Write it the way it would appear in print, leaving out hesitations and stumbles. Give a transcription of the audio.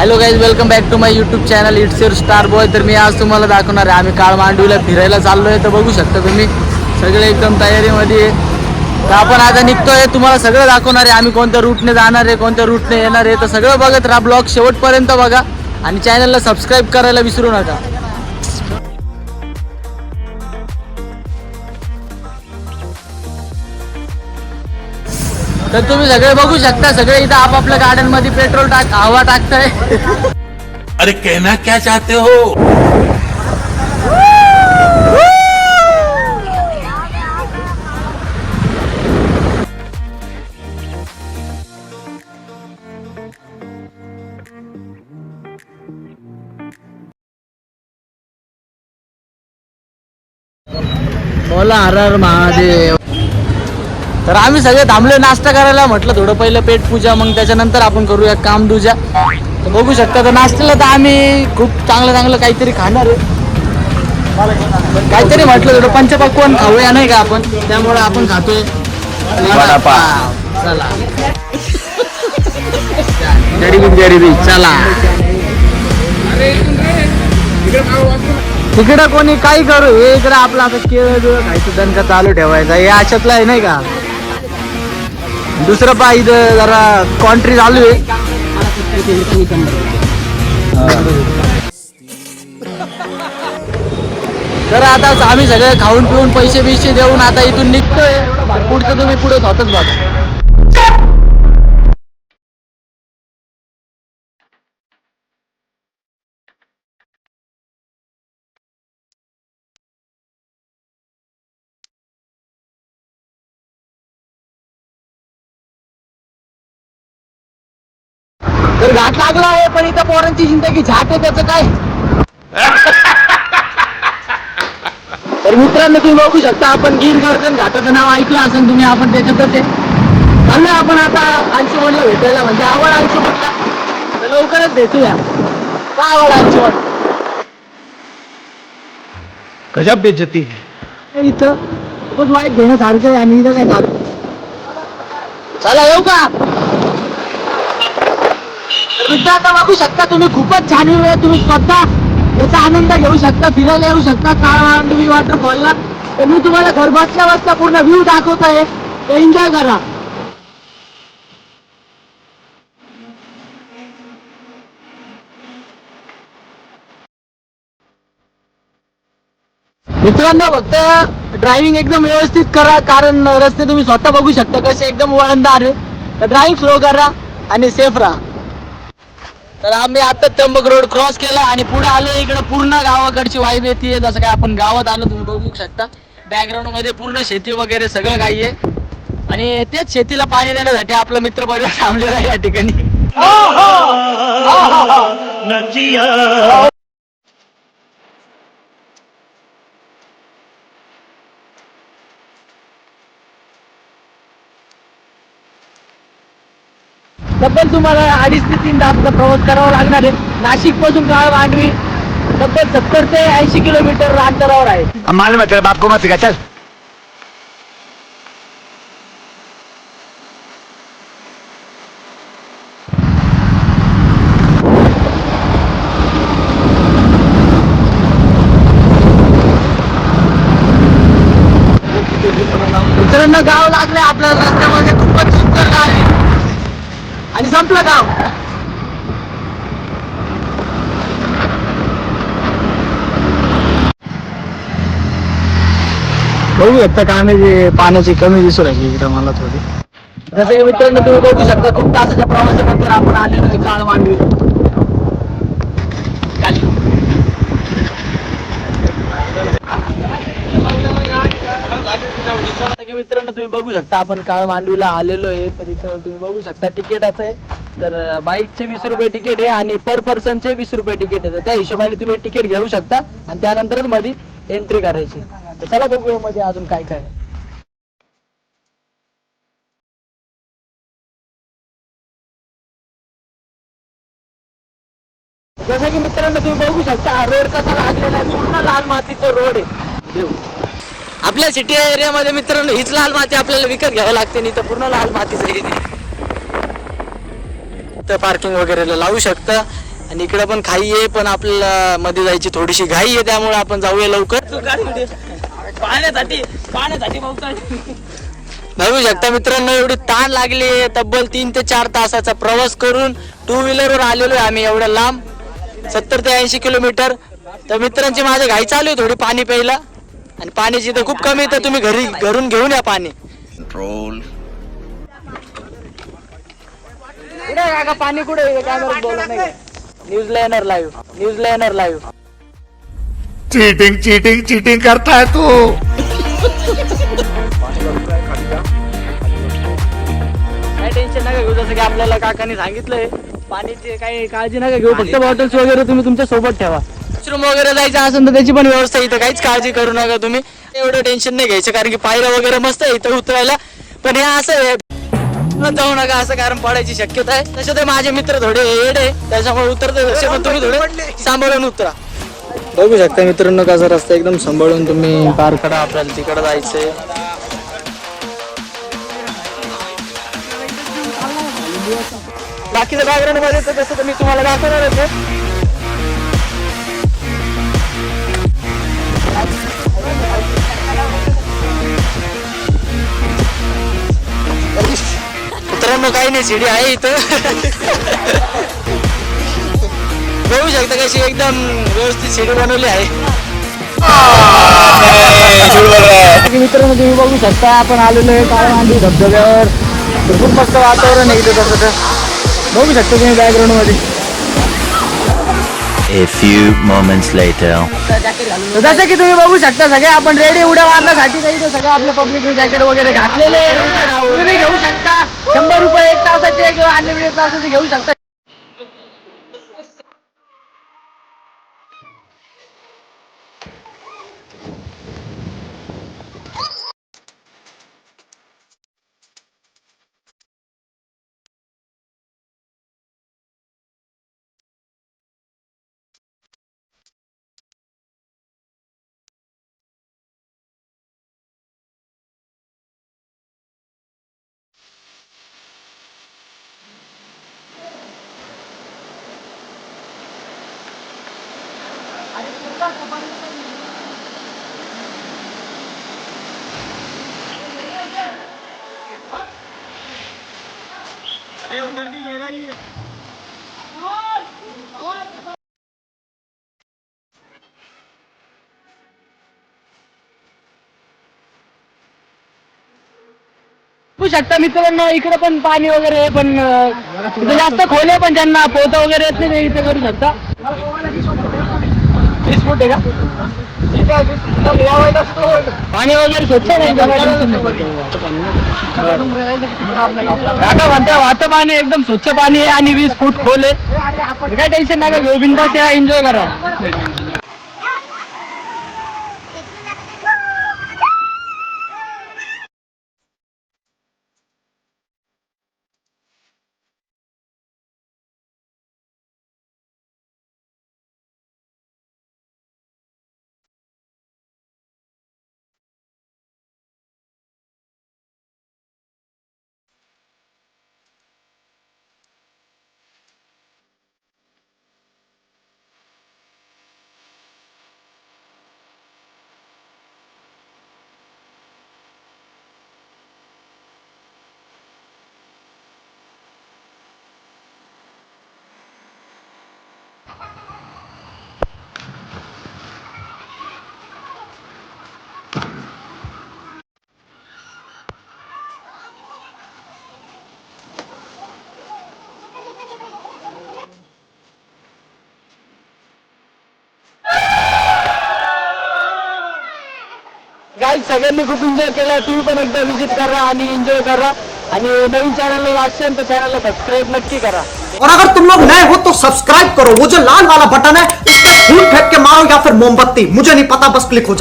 Hello guys, welcome back to my YouTube channel it's your star boy. तर मी आज तुम्हाला दाखवणार आहे आम्ही काळमांडवीला फिरायला चाललो आहे. तर बघू शकता तुम्ही सगळे एकदम तयारीमध्ये आहे. तर आपण आता निघतोय, तुम्हाला सगळं दाखवणार आहे आम्ही कोणत्या रूटने जाणार आहे, कोणत्या रूटने येणार आहे. तर सगळं बघत राहा, ब्लॉग शेवटपर्यंत बघा आणि चॅनलला सबस्क्राईब करायला विसरू नका. तर तुम्ही सगळे बघू शकता, सगळे इथं आपापल्या गार्डन मध्ये पेट्रोल हवा टाकताय. अरे कहना क्या चाहते हो? बोला हर हर महादेव. तर आम्ही सगळे थांबले नाश्ता करायला. म्हटलं थोडं पहिलं पेट पूजा, मग त्याच्यानंतर आपण करूया काम दूजा. तर बघू शकता, तर नाश्त्याला तर आम्ही खूप चांगलं काहीतरी खाणार आहे. काहीतरी म्हटलं थोडं पंचपक्वान्न खाऊया नाही का आपण, त्यामुळे आपण खातोय वडापाव. चला गरीबी चला. तिकडं कोणी काही करू, हे इकडं आपलं आता केळ खायचं दणका चालू ठेवायचा, हे अशातलं आहे नाही का. दुसरं पा इथं जरा कॉन्ट्री चालू आहे. तर आता आम्ही सगळे खाऊन पिऊन पैसे देऊन आता इथून निघतोय. पुढचं तुम्ही पुढे होतच बघा. तर घाट लागला आहे, पण इथं पोरांची जिंदगी झाट आहे, त्याचं काय. तर मित्रांनो, तुम्ही बघू शकता आपण गिरगर्दन घाटाचं नाव ऐकलं असेल तुम्ही. आपण त्याच्यातच आहे चाललोय आपण आता अंशुमनला भेटायला. म्हणजे आवड अंशुमनला, तर लवकरच भेटूया. काय आवड अंशुमन? गजब बेइज्जती इथं खूपच वाईट घेण्यासारखं आहे आणि इथं काय झालं. चला येऊ का? मित्रांनो बघू शकता तुम्ही, खूपच छान वेळ आहे. तुम्ही स्वतः याचा आनंद घेऊ शकता, फिरायला येऊ शकता काळमांडवी वॉटरफॉलला. तर मी तुम्हाला घर बसल्या पूर्ण व्ह्यू दाखवत आहे, तर एन्जॉय करा. मित्रांनो फक्त ड्रायव्हिंग एकदम व्यवस्थित करा, कारण रस्ते तुम्ही स्वतः बघू शकता कसे एकदम वळणदार आहे. तर ड्रायव्हिंग स्लो करा आणि सेफ राहा. तर आम्ही आता त्र्यंबक रोड क्रॉस केला आणि पुढे आलो. इकडे पूर्ण गावाकडची वाईब येते, जसं काय आपण गावात आलो. तुम्ही बघू शकता बॅकग्राऊंड मध्ये पूर्ण शेती वगैरे सगळं काही आहे. आणि तेच शेतीला पाणी देण्यासाठी आपला मित्र परिवार थांबलेला आहे या ठिकाणी. तब्बल तुम्हाला 2.5 ते 3 तासाचा प्रवास करावा लागणार आहे. नाशिक पासून काळमांडवी तब्बल 70 ते 80 किलोमीटर अंतरावर आहे. मालूम है तेरे बाप को मत सिखा, चल. मित्रांनो गाव लागले आपल्याला रस्त्यामध्ये, खूपच सुंदर गाव आहे. आणि संपलं गाव. बघू शकता पाण्याची कमी दिसू राहिली इकडे मला थोडी. जसं की मित्रांनो तुम्ही बघू शकता, खूप तासाच्या प्रवासानंतर आपण आलेलो आहे काळमांडवी. मित्रांनो तुम्ही बघू शकता आपण काळमांडवीला आलेलो आहे. तर इथं तुम्ही बघू शकता तिकीटाचं आहे. तर बाईकचे 20 रुपये तिकीट आहे आणि पर पर्सनचे 20 रुपये तिकीट आहे. तर त्या हिशोबाने तुम्ही तिकीट घेऊ शकता आणि त्यानंतरच मध्ये एंट्री करायची. तर चला बघूया मध्ये अजून काय काय. जसं की मित्रांनो तुम्ही बघू शकता हा रोड कसा लागलेला आहे, पूर्ण लाल मातीचा रोड आहे. आपल्या सिटी एरियामध्ये मित्रांनो हीच लाल माती आपल्याला विकत घ्यावी लागते, नाही तर पूर्ण लाल मातीचं हे तर पार्किंग वगैरे लावू शकता. आणि इकडे पण खाई आहे, पण आपल्याला मध्ये जायची थोडीशी घाई आहे, त्यामुळे आपण जाऊया लवकर. पाण्यासाठी बघू शकता मित्रांनो, एवढी ताण लागली. तब्बल 3 ते 4 तासाचा प्रवास करून 2 व्हीलरवर आलेलो आहे आम्ही एवढ्या लांब, 70 ते 80 किलोमीटर. तर मित्रांची माझ्या घाई चालू आहे थोडी पाणी प्यायला, आणि पाण्याची तर खूप कमी, तर तुम्ही घरून घेऊन या पाणी. कंट्रोल. कुठे आहे काका पाणी, कुठे आहे? कॅमेरा बोलत नाही. न्यूजला येणार लाईव्ह. चीटिंग करता है तू. काय टेन्शन नका घेऊ, जसं की आपल्याला काकांनी सांगितलंय पाण्याची काही काळजी नका घेऊ, फक्त बॉटल्स वगैरे तुम्ही तुमच्या सोबत ठेवा. वॉशरूम वगैरे जायचं असेल तर त्याची पण व्यवस्था इथं, काहीच काळजी करू नका तुम्ही. एवढं टेन्शन नाही घ्यायचं, कारण की पायऱ्या वगैरे मस्त आहे इथं उतरायला. पण हे असं आहे, जाऊ नका असं, कारण पडायची शक्यता आहे. तसे ते माझे मित्र थोडे येडे, त्याच्यामुळे उतरते तसे, पण तुम्ही थोडे सांभाळून उतरा. बघू शकता मित्रांनो कसा रस्ता, एकदम सांभाळून तुम्ही पार करा. आपल्याला तिकडे जायचंय. बाकीचं बॅकग्राऊंड मध्ये तर तसं तर मी तुम्हाला दाखवणारच आहे. मित्रांनो काही नाही, सीडी आहे इथं. बघू शकता कशी एकदम व्यवस्थित सीडी बनवली आहे. मित्रांनो तुम्ही बघू शकता, आपण आलेलो आहे काळमांडी धबधब्यावर. खूप मस्त वातावरण आहे इथं. तसं बघू शकता तुम्ही बॅकग्राऊंड मध्ये. A few moments later. जसं की तुम्ही बघू शकता, सगळे आपण रेडी उड्या मारण्यासाठी काही सगळं आपलं पब्लिक जॅकेट वगैरे घातलेले तुम्ही घेऊ शकता. 100 रुपये 1 तासाचे किंवा अनलिमिटेड तासाचे घेऊ शकता. बघू शकता मित्रांनो, इकडे पण पाणी वगैरे आहे, पण इथे जास्त खोल आहे, पण ज्यांना पोहता वगैरे येत नाही ते इथे करू शकता. 20 फूट आहे का पाणी वगैरे स्वच्छ नाही. काका म्हणता वाहतं पाणी एकदम स्वच्छ पाणी आहे, आणि 20 फूट खोल आहे. काय टेन्शन नका घेऊ, बिनधास्त या, एन्जॉय करा. गाईज सगळ्यांनी खूप एन्जॉय केला. तुम्ही पण एकदा विजिट करा आणि एन्जॉय करा. आणि नवीन चॅनलला असेल तर चॅनलला सबस्क्राईब नक्की करा. और अगर तुम लोग नए हो तो सब्सक्राइब करो, वो जो लाल वाला बटन है उस पर फूल फेंक के मारो या फिर मोमबत्ती, मुझे नहीं पता, बस क्लिक हो जाए.